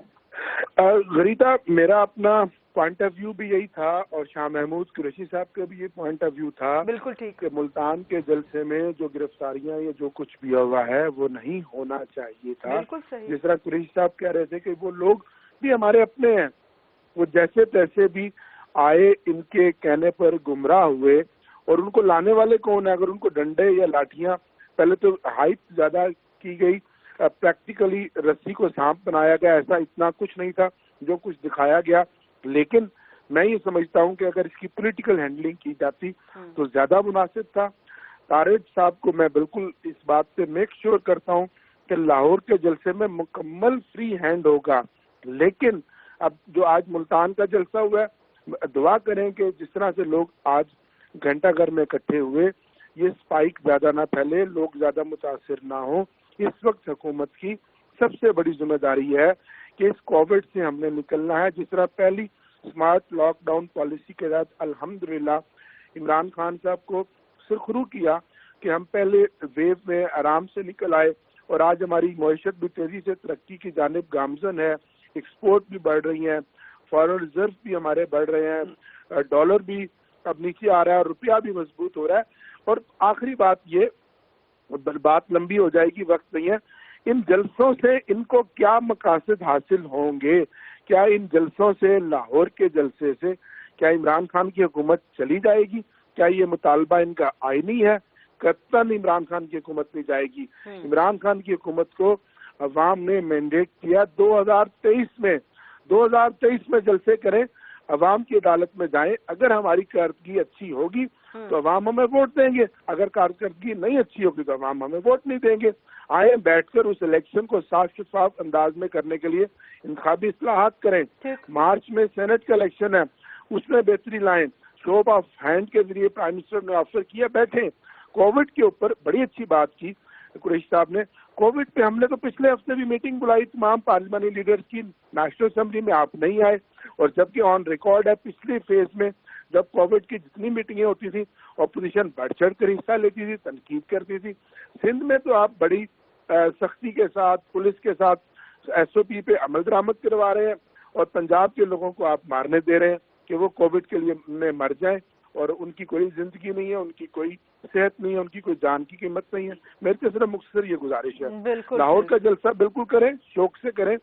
غریدہ، میرا اپنا پوائنٹ آف ویو بھی یہی تھا اور شاہ محمود قریشی صاحب کا بھی یہ پوائنٹ آف ویو تھا، بالکل ٹھیک، کہ ملتان کے جلسے میں جو گرفتاریاں یا جو کچھ بھی ہوا ہے وہ نہیں ہونا چاہیے تھا۔ بالکل صحیح۔ جس طرح قریشی صاحب کہہ رہے تھے کہ وہ لوگ بھی ہمارے اپنے ہیں، وہ جیسے تیسے بھی آئے، ان کے کہنے پر گمراہ ہوئے، اور ان کو لانے والے کون ہیں؟ اگر ان کو ڈنڈے یا لاٹھیاں، پہلے تو ہائپ زیادہ کی گئی، پریکٹیکلی رسی کو سانپ بنایا گیا، ایسا اتنا کچھ نہیں تھا جو کچھ دکھایا گیا، لیکن میں یہ سمجھتا ہوں کہ اگر اس کی پولیٹیکل ہینڈلنگ کی جاتی تو زیادہ مناسب تھا۔ طارق صاحب کو میں بالکل اس بات سے میک شیور کرتا ہوں کہ لاہور کے جلسے میں مکمل فری ہینڈ ہوگا، لیکن اب جو آج ملتان کا جلسہ ہوا ہے، دعا کریں کہ جس طرح سے لوگ آج گھنٹہ گھر میں اکٹھے ہوئے، یہ اسپائک زیادہ نہ پھیلے، لوگ زیادہ متاثر نہ ہوں۔ اس وقت حکومت کی سب سے بڑی ذمہ داری ہے کہ اس کووڈ سے ہم نے نکلنا ہے۔ جس طرح پہلی اسمارٹ لاک ڈاؤن پالیسی کے تحت الحمدللہ عمران خان صاحب کو سرخرو کیا کہ ہم پہلے ویو میں آرام سے نکل آئے، اور آج ہماری معیشت بھی تیزی سے ترقی کی جانب گامزن ہے، ایکسپورٹ بھی بڑھ رہی ہیں، فارن ریزرو بھی ہمارے بڑھ رہے ہیں، ڈالر بھی اب نیچے آ رہا ہے اور روپیہ بھی مضبوط ہو رہا ہے۔ اور آخری بات یہ، بات لمبی ہو جائے گی، وقت نہیں ہے، ان جلسوں سے ان کو کیا مقاصد حاصل ہوں گے؟ کیا ان جلسوں سے، لاہور کے جلسے سے، کیا عمران خان کی حکومت چلی جائے گی؟ کیا یہ مطالبہ ان کا آئینی ہے؟ قطعاً عمران خان کی حکومت نہیں جائے گی۔ عمران خان کی حکومت کو عوام نے مینڈیٹ کیا 2023 میں جلسے کریں، عوام کی عدالت میں جائیں، اگر ہماری کارکردگی اچھی ہوگی تو عوام ہمیں ووٹ دیں گے، اگر کارکردگی نہیں اچھی ہوگی تو عوام ہمیں ووٹ نہیں دیں گے۔ آئیں بیٹھ کر اس الیکشن کو صاف شفاف انداز میں کرنے کے لیے انتخابی اصلاحات کریں۔ مارچ میں سینٹ کا الیکشن ہے، اس میں بہتری لائیں، شو آف ہینڈ کے ذریعے پرائم منسٹر نے آفر کیا، بیٹھیں۔ کووڈ کے اوپر بڑی اچھی بات کی قریشی صاحب نے، کووڈ پہ ہم نے تو پچھلے ہفتے بھی میٹنگ بلائی تمام پارلیمانی لیڈرز کی، نیشنل اسمبلی میں آپ نہیں آئے، اور جبکہ آن ریکارڈ ہے پچھلے فیز میں جب کووڈ کی جتنی میٹنگیں ہوتی تھیں اپوزیشن بڑھ چڑھ کر حصہ لیتی تھی، تنقید کرتی تھی۔ سندھ میں تو آپ بڑی سختی کے ساتھ پولیس کے ساتھ SOP پہ عمل درآمد کروا رہے ہیں، اور پنجاب کے لوگوں کو آپ مارنے دے رہے ہیں کہ وہ کووڈ کے لیے میں مر جائیں، اور ان کی کوئی زندگی نہیں ہے, ان کی کوئی صحت نہیں ہے, ان کی کوئی جان کی قیمت نہیں ہے. میری تو صرف مختصر یہ گزارش ہے, لاہور کا جلسہ بالکل کریں, شوق سے کریں.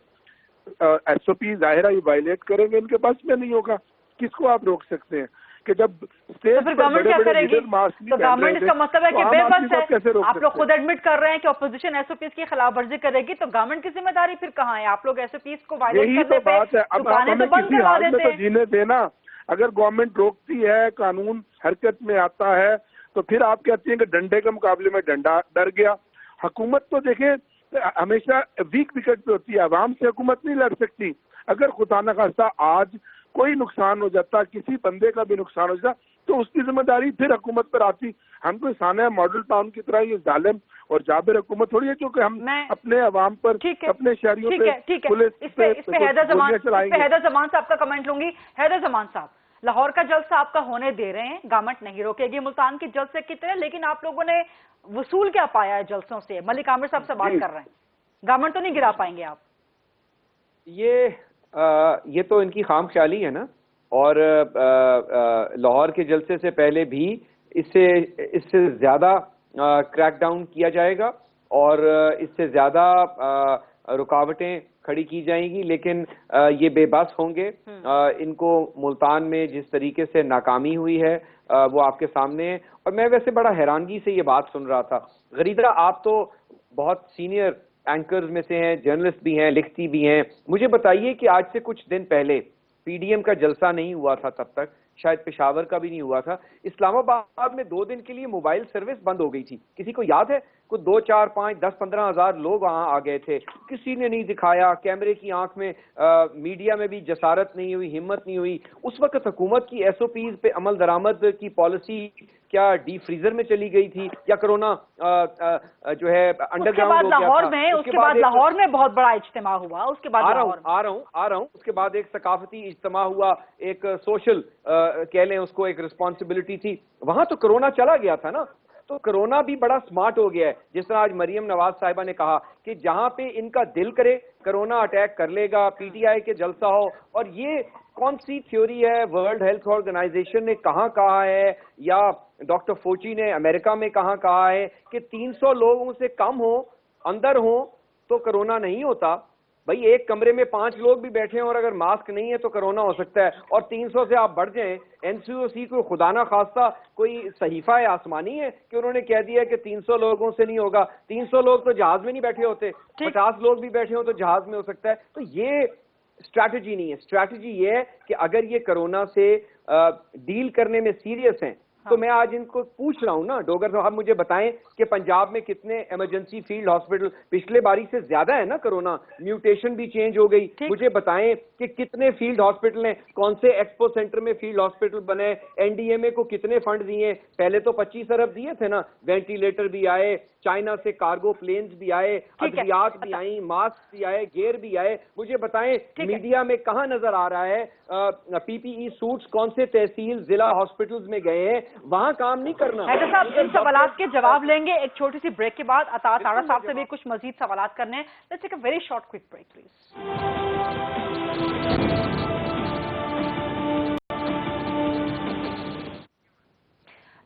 ایس او پی ظاہرہ یہ وائلیٹ کریں گے, ان کے پاس میں نہیں ہوگا, کس کو آپ روک سکتے ہیں کہ جب اسٹیج پر بڑے بڑے لیڈر ماسک نہیں پہن رہے گورنمنٹ اس کا مطلب ہے کہ بے بس ہے. آپ لوگ خود ہیں؟ ایڈمٹ کر رہے ہیں کہ اپوزیشن ایس او پیز کی خلاف ورزی کرے گی, تو گورنمنٹ کی ذمہ داری پھر کہاں ہے؟ آپ لوگ ایس او پیز کو وائلیٹ یہی کرنے تو بات ہے. اب آپ ہمیں کسی حال میں تو جینے دینا. اگر گورنمنٹ روکتی ہے, قانون حرکت میں آتا ہے, تو پھر آپ کہتی ہیں کہ ڈنڈے کے مقابلے میں ڈنڈا ڈر گیا. حکومت تو دیکھیں ہمیشہ ویک وکٹ پہ ہوتی ہے, عوام سے حکومت نہیں لڑ سکتی. اگر خدا نخواستہ آج کوئی نقصان ہو جاتا, کسی بندے کا بھی نقصان ہو جاتا, تو اس کی ذمہ داری پھر حکومت پر آتی. ہم کوئی سانحہ ماڈل ٹاؤن کی طرح یہ ظالم اور جابر حکومت تھوڑی ہے جو کہ ہم اپنے عوام پر, اپنے شہریوں پہ پولیس پہ چلائیں گے. حیدر زمان صاحب کا کمنٹ لوں گی. حیدر زمان صاحب, لاہور کا جلسہ آپ کا ہونے دے رہے ہیں, گورنمنٹ نہیں روکے گی ملتان کے جلسے کی طرح, لیکن آپ لوگوں نے وصول کیا پایا ہے جلسوں سے؟ ملک عامر صاحب سے بات کر رہے ہیں, گورنمنٹ تو نہیں گرا پائیں گے آپ؟ یہ تو ان کی خام خیالی ہے نا, اور لاہور کے جلسے سے پہلے بھی اس سے زیادہ کریک ڈاؤن کیا جائے گا, اور اس سے زیادہ رکاوٹیں کھڑی کی جائیں گی, لیکن یہ بے بس ہوں گے. ان کو ملتان میں جس طریقے سے ناکامی ہوئی ہے وہ آپ کے سامنے ہے. اور میں ویسے بڑا حیرانگی سے یہ بات سن رہا تھا. غریدہ, آپ تو بہت سینئر اینکرز میں سے ہیں, جرنلسٹ بھی ہیں, لکھتی بھی ہیں. مجھے بتائیے کہ آج سے کچھ دن پہلے پی ڈی ایم کا جلسہ نہیں ہوا تھا, تب تک شاید پشاور کا بھی نہیں ہوا تھا. اسلام آباد میں 2 دن کے لیے موبائل سروس بند ہو گئی تھی. کسی کو یاد ہے؟ کوئی 2, 4, 5, 10, 15 ہزار لوگ وہاں آ گئے تھے. کسی نے نہیں دکھایا, کیمرے کی آنکھ میں, میڈیا میں بھی جسارت نہیں ہوئی, ہمت نہیں ہوئی. اس وقت حکومت کی ایس او پیز پہ عمل درآمد کی پالیسی کیا ڈی فریزر میں چلی گئی تھی, یا کرونا جو ہے انڈر گراؤنڈ ہو گیا تھا؟ اس کے بعد لاہور میں بہت بڑا اجتماع ہوا. اس کے بعد آ رہا ہوں اس کے بعد ایک ثقافتی اجتماع ہوا, ایک سوشل کہہ لیں اس کو, ایک رسپانسبلٹی تھی. وہاں تو کرونا چلا گیا تھا نا. تو کرونا بھی بڑا سمارٹ ہو گیا ہے. جس طرح آج مریم نواز صاحبہ نے کہا کہ جہاں پہ ان کا دل کرے کرونا اٹیک کر لے گا, پی ٹی آئی کے جلسہ ہو. اور یہ کون سی تھیوری ہے؟ ورلڈ ہیلتھ آرگنائزیشن نے کہاں کہا ہے, یا ڈاکٹر فوچی نے امریکہ میں کہاں کہا ہے کہ 300 لوگوں سے کم ہوں, اندر ہوں, تو کرونا نہیں ہوتا؟ بھائی ایک کمرے میں 5 لوگ بھی بیٹھے ہیں اور اگر ماسک نہیں ہے تو کرونا ہو سکتا ہے. اور 300 سے آپ بڑھ جائیں. این سی او سی کو خدا نہ خواستہ کوئی صحیفہ آسمانی ہے کہ انہوں نے کہہ دیا کہ 300 لوگوں سے نہیں ہوگا. 300 لوگ تو جہاز میں نہیں بیٹھے ہوتے, 50 لوگ بھی بیٹھے ہوں تو جہاز میں ہو سکتا ہے. تو یہ اسٹریٹجی نہیں ہے. اسٹریٹجی یہ ہے کہ اگر یہ کرونا سے ڈیل کرنے میں سیریس ہیں تو میں آج ان کو پوچھ رہا ہوں نا, ڈوگر صاحب مجھے بتائیں کہ پنجاب میں کتنے ایمرجنسی فیلڈ ہاسپٹل, پچھلے باری سے زیادہ ہے نا کرونا, میوٹیشن بھی چینج ہو گئی. مجھے بتائیں کہ کتنے فیلڈ ہاسپٹل ہیں, کون سے ایکسپو سینٹر میں فیلڈ ہاسپٹل بنے, این ڈی ایم اے کو کتنے فنڈ دیے. پہلے تو 25 ارب دیے تھے نا, وینٹیلیٹر بھی آئے, چائنا سے کارگو پلینز بھی آئے, ادویات بھی آئیں, ماسک بھی آئے, گیئر بھی آئے. مجھے بتائیں میڈیا میں کہاں نظر آ رہا ہے پی پی ای سوٹس کون سے تحصیل ضلع ہاسپٹلز میں گئے ہیں, وہاں کام نہیں کرنا. حیدر صاحب ان سوالات کے جواب لیں گے ایک چھوٹی سی بریک کے بعد. عطا تارا صاحب سے بھی کچھ مزید سوالات کرنے ہیں. Let's take a very short quick break please.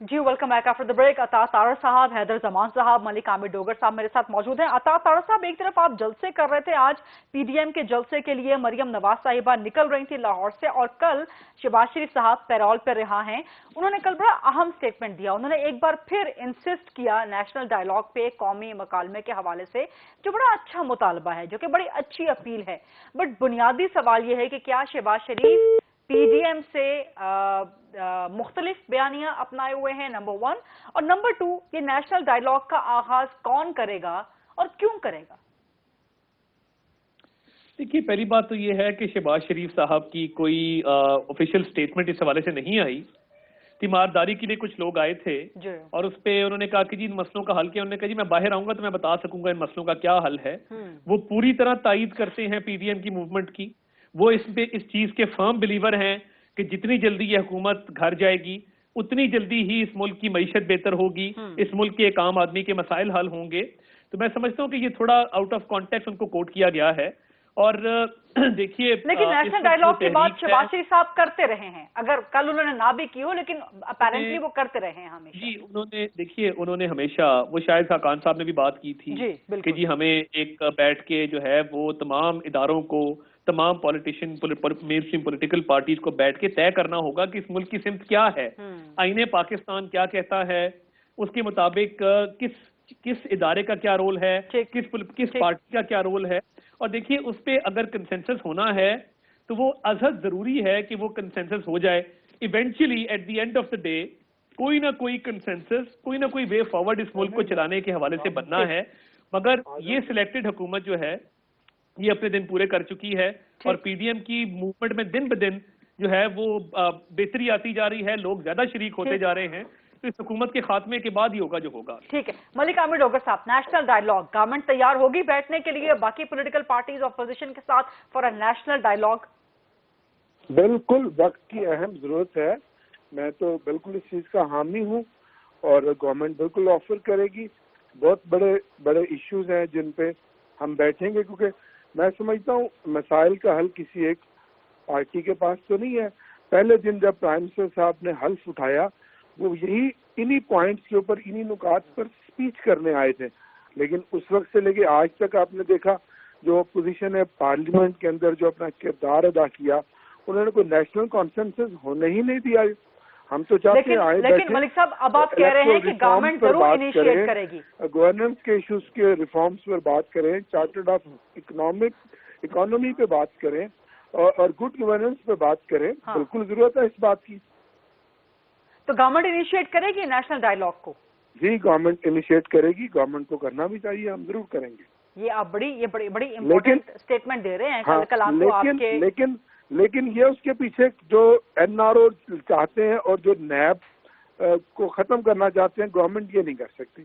جی welcome back after the break. Atta Tara صاحب, حیدر زمان صاحب, ملک عامر ڈوگر صاحب میرے ساتھ موجود ہیں. عطا تارا صاحب, ایک طرف آپ جلسے کر رہے تھے, آج پی ڈی ایم کے جلسے کے لیے مریم نواز صاحبہ نکل رہی تھی لاہور سے, اور کل شہباز شریف صاحب پیرول پر رہا ہیں. انہوں نے کل بڑا اہم سٹیٹمنٹ دیا. انہوں نے ایک بار پھر انسسٹ کیا نیشنل ڈائیلاگ پہ قومی مکالمے کے حوالے سے, جو بڑا اچھا مطالبہ ہے, جو کہ بڑی اچھی اپیل ہے. بٹ بنیادی سوال یہ ہے کہ کیا شہباز شریف پی ڈی ایم سے مختلف بیانیاں اپنائے ہوئے ہیں, نمبر 1, اور نمبر 2, یہ نیشنل ڈائیلاگ کا آغاز کون کرے گا اور کیوں کرے گا؟ دیکھیے, پہلی بات تو یہ ہے کہ شہباز شریف صاحب کی کوئی آفیشیل سٹیٹمنٹ اس حوالے سے نہیں آئی. تیمارداری کے لیے کچھ لوگ آئے تھے اور اس پہ انہوں نے کہا کہ جی ان مسئلوں کا حل کیا. انہوں نے کہا جی میں باہر آؤں گا تو میں بتا سکوں گا ان مسئلوں کا کیا حل ہے. وہ پوری طرح تائید کرتے ہیں پی ڈی ایم کی موومنٹ کی. وہ اس چیز کے فرم بلیور ہیں کہ جتنی جلدی یہ حکومت گھر جائے گی اتنی جلدی ہی اس ملک کی معیشت بہتر ہوگی, اس ملک کے ایک عام آدمی کے مسائل حل ہوں گے. تو میں سمجھتا ہوں کہ یہ تھوڑا آؤٹ آف کانٹیکسٹ ان کو کوٹ کیا گیا ہے. اور دیکھیے لیکن نیشنل ڈائیلاگ کی بات شہباز شریف صاحب کرتے رہے ہیں, اگر کل انہوں نے نہ بھی کی ہو لیکن اپیرنٹلی وہ کرتے رہے ہیں ہمیشہ. جی انہوں نے ہمیشہ, وہ شاید خاقان صاحب نے بھی بات کی تھی کہ جی ہمیں ایک بیٹھ کے جو ہے وہ تمام اداروں کو, تمام پولیٹیشین, مین اسٹریم پولیٹیکل پارٹیز کو بیٹھ کے طے کرنا ہوگا کہ اس ملک کی سمت کیا ہے, آئین پاکستان کیا کہتا ہے, اس کے مطابق کس ادارے کا کیا رول ہے, کس پارٹی کا کیا رول ہے. اور دیکھیے اس پہ اگر کنسنسس ہونا ہے تو وہ ازحد ضروری ہے کہ وہ کنسنسس ہو جائے. Eventually at the end of the day کوئی نہ کوئی کنسنسس, کوئی نہ کوئی وے فارورڈ اس ملک کو چلانے کے حوالے سے بننا ہے. مگر یہ سلیکٹڈ حکومت جو ہے یہ اپنے دن پورے کر چکی ہے, اور پی ڈی ایم کی موومنٹ میں دن بدن جو ہے وہ بہتری آتی جا رہی ہے, لوگ زیادہ شریک ہوتے جا رہے ہیں. تو اس حکومت کے خاتمے کے بعد ہی ہوگا جو ہوگا. ٹھیک ہے ملک عامر ڈوگر صاحب, نیشنل ڈائیلاگ گورنمنٹ تیار ہوگی بیٹھنے کے لیے باقی پولیٹیکل پارٹیز اپوزیشن کے ساتھ فار اے نیشنل ڈائیلاگ؟ بالکل وقت کی اہم ضرورت ہے, میں تو بالکل اس چیز کا حامی ہوں, اور گورنمنٹ بالکل آفر کرے گی. بہت بڑے ایشوز ہیں جن پہ ہم بیٹھیں گے, کیونکہ میں سمجھتا ہوں مسائل کا حل کسی ایک پارٹی کے پاس تو نہیں ہے. پہلے دن جب پرائم منسٹر صاحب نے حلف اٹھایا وہ یہی انہی پوائنٹس کے اوپر, انہی نکات پر سپیچ کرنے آئے تھے, لیکن اس وقت سے لے کے آج تک آپ نے دیکھا جو اپوزیشن ہے پارلیمنٹ کے اندر جو اپنا کردار ادا کیا, انہوں نے کوئی نیشنل کانسنسس ہونے ہی نہیں دیا. ہم تو چاہتے ہیں لیکن ملک صاحب اب آپ کہہ رہے ہیں کہ گورنمنٹ ضرور انیشیٹ کرے گی, گورننس کے ایشوز کے ریفارمز پر بات کریں, چارٹرڈ آف اکانومی پہ بات کریں, اور گڈ گورننس پہ بات کریں. بالکل ضرورت ہے اس بات کی. تو گورنمنٹ انیشیٹ کرے گی نیشنل ڈائیلاگ کو؟ جی گورنمنٹ انیشیٹ کرے گی, گورنمنٹ کو کرنا بھی چاہیے, ہم ضرور کریں گے. یہ آپ بڑی امپورٹنٹ اسٹیٹمنٹ دے رہے ہیں. کل آپ کو آپ کے لیکن یہ اس کے پیچھے جو این آر او چاہتے ہیں اور جو نیب کو ختم کرنا چاہتے ہیں, گورنمنٹ یہ نہیں کر سکتی.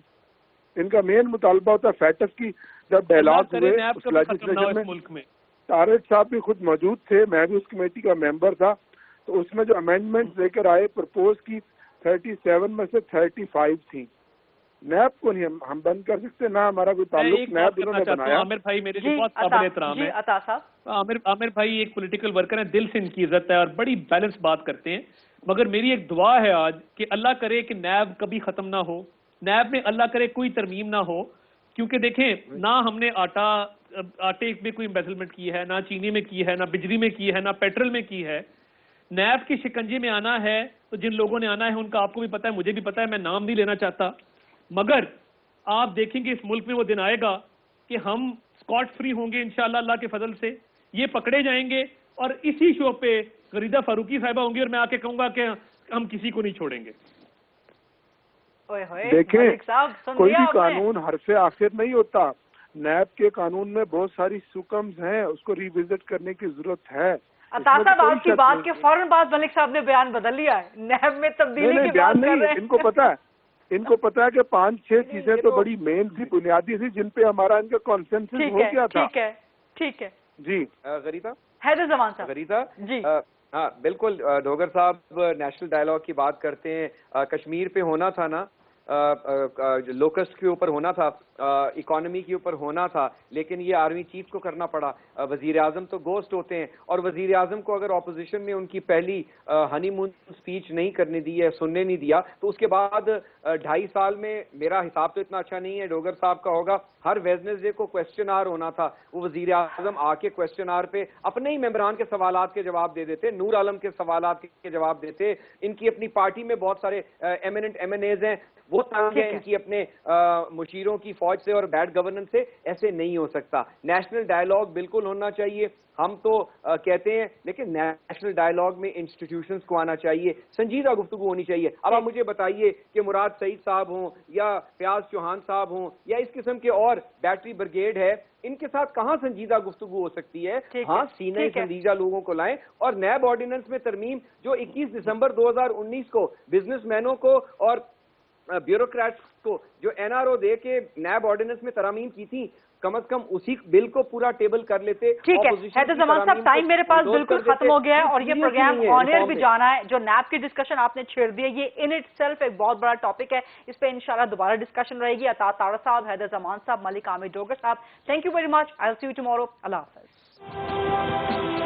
ان کا مین مطالبہ ہوتا ہے فیٹف کی. جب ڈائیلاگ ہوئے اس لیجسلیشن میں طارق صاحب بھی خود موجود تھے, میں بھی اس کمیٹی کا ممبر تھا, تو اس میں جو امینڈمنٹ لے کر آئے پرپوز کی 37 میں سے 35 تھیں. نیب کو نہیں ہم بند کر سکتے, نہ ہمارا کوئی تعلق نیب انہوں نے بنایا. عامر بھائی میرے لیے بہت قابل احترام ہے. عامر بھائی ایک پولیٹیکل ورکر ہیں, دل سے ان کی عزت ہے اور بڑی بیلنس بات کرتے ہیں. مگر میری ایک دعا ہے آج کہ اللہ کرے کہ نیب کبھی ختم نہ ہو, نیب میں اللہ کرے کوئی ترمیم نہ ہو. کیونکہ دیکھیں نہ ہم نے آٹے میں کوئی امبیزلمنٹ کی ہے, نہ چینی میں کی ہے, نہ بجلی میں کی ہے, نہ پیٹرول میں کی ہے. نیب کے شکنجے میں آنا ہے تو جن لوگوں نے آنا ہے ان کا آپ کو بھی پتا ہے, مجھے بھی پتا ہے, میں نام نہیں لینا چاہتا. مگر آپ دیکھیں گے اس ملک میں وہ دن آئے گا کہ ہم اسکاٹ فری ہوں گے انشاءاللہ اللہ کے فضل سے. یہ پکڑے جائیں گے اور اسی شو پہ غریدہ فاروقی صاحبہ ہوں گی اور میں آ کے کہوں گا کہ ہم کسی کو نہیں چھوڑیں گے. دیکھیں کوئی بھی قانون حرف آخر نہیں ہوتا. نیب کے قانون میں بہت ساری سکمز ہیں, اس کو ریوزٹ کرنے کی ضرورت ہے. عطا صاحب آپ کی بات کے فوراً بعد ملک صاحب نے بیان بدل لیا ہے, نیب میں تبدیلی کی بات کر رہے ہیں. ان کو پتا ہے کہ 5-6 چیزیں تو بڑی مین تھی, بنیادی تھی, جن پہ ہمارا ان کا کانسنسس ہو گیا تھا. ٹھیک ہے جی غریدہ حیدر زمان صاحب. غریدہ جی ہاں بالکل, ڈوگر صاحب نیشنل ڈائیلاگ کی بات کرتے ہیں. کشمیر پہ ہونا تھا نا, لوکسٹ کے اوپر ہونا تھا, اکانومی کے اوپر ہونا تھا, لیکن یہ آرمی چیف کو کرنا پڑا. وزیر اعظم تو گوسٹ ہوتے ہیں, اور وزیر اعظم کو اگر اپوزیشن نے ان کی پہلی ہنی مون اسپیچ نہیں کرنے دی ہے, سننے نہیں دیا, تو اس کے بعد 2.5 سال میں, میرا حساب تو اتنا اچھا نہیں ہے, ڈوگر صاحب کا ہوگا, ہر ویڈنسڈے کو کوشچن آر ہونا تھا. وہ وزیر اعظم آ کے کوشچن آر پہ اپنے ہی ممبران کے سوالات کے جواب دے دیتے, نور عالم کے سوالات کے جواب دیتے. ان کی اپنی پارٹی میں بہت سارے ایمیننٹ ایم این ایز ہیں, وہ تنگ ہے ان کی اپنے مشیروں کی فوج سے اور بیڈ گورننس سے. ایسے نہیں ہو سکتا. نیشنل ڈائیلاگ بالکل ہونا چاہیے, ہم تو کہتے ہیں, لیکن نیشنل ڈائیلاگ میں انسٹیٹیوشنز کو آنا چاہیے, سنجیدہ گفتگو ہونی چاہیے. اب آپ مجھے بتائیے کہ مراد سعید صاحب ہوں یا فیاض چوہان صاحب ہوں یا اس قسم کے اور بیٹری بریگیڈ ہے, ان کے ساتھ کہاں سنجیدہ گفتگو ہو سکتی ہے؟ ہاں سینے سنجیدہ لوگوں کو لائیں, اور نیب آرڈیننس میں ترمیم جو 21 دسمبر 2019 کو بزنس مینوں کو اور بیوروکریٹس کو جو این آر او دے کے نیب آرڈیننس میں ترامیم کی تھی, کم از کم اسی بل کو پورا ٹیبل کر لیتے. ٹھیک ہے حیدر زمان صاحب, ٹائم میرے پاس بالکل ختم ہو گیا ہے, اور یہ پروگرام آن ایئر بھی جانا ہے. جو نیب کی ڈسکشن آپ نے چھیڑ دی ہے, یہ ان اٹ سیلف ایک بہت بڑا ٹاپک ہے, اس پہ انشاءاللہ دوبارہ ڈسکشن رہے گی. عطا طارق صاحب, حیدر زمان صاحب, ملک Amir Dogar sahab, thank you very much. I will see you tomorrow. اللہ حافظ. ڈیٹیلز